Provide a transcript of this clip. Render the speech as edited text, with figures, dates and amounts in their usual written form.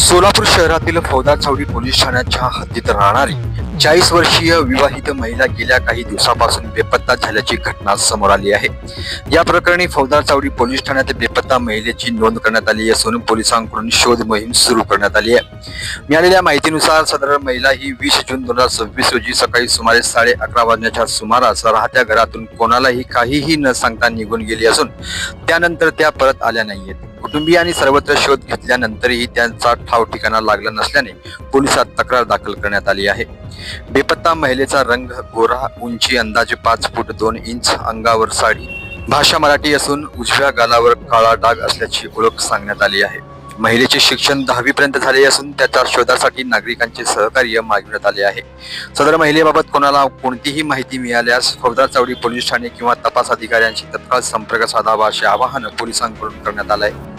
सोलापूर शहरातील फौजदार चावडी पोलीस ठाण्याच्या हद्दीत राहणारी 40 वर्षीय विवाहित महिला गेल्या काही दिवसापासून बेपत्ता झाल्याची घटना समोर आली आहे। या प्रकरणी फौजदार चावडी पोलीस ठाण्यात बेपत्ता महिलेची नोंद करण्यात आली असून पोलिसांकडून शोध मोहीम सुरू करण्यात आली आहे। मिळालेल्या माहितीनुसार सदर महिला ही 20 जून 2026 रोजी सकाळी सुमारे 11:30 वाजण्याच्या सुमारास राहत्या घरातून कोणालाही काहीही न सांगता निघून गेली असून त्यानंतर त्या परत आल्या नाहीयेत। कुटुंबीयांनी सर्वत्र शोध घेतल्यानंतरही त्यांचा ठाव ठिकाणा लागला नसल्याने पोलिसात तक्रार दाखल करण्यात आली आहे। बेपत्ता महिलेचा रंग गोरा, उंची अंदाजे 5 फूट 2 इंच, अंगावर साडी, भाषा मराठी असून उजव्या गालावर काळा डाग असल्याची ओळख सांगण्यात आली आहे। महिलेचे शिक्षण 10वी पर्यंत झाले असून त्याच्या शोधासाठी नागरिकांचे सहकार्य मागविण्यात आले आहे। सदर महिलेबाबत कोणाला कोणतीही माहिती मिळाल्यास फौजदार चावडी पोलीस ठाणे किंवा तपास अधिकाऱ्यांशी तत्काळ संपर्क साधावा असे आवाहन पोलिसांकडून करण्यात आले आहे।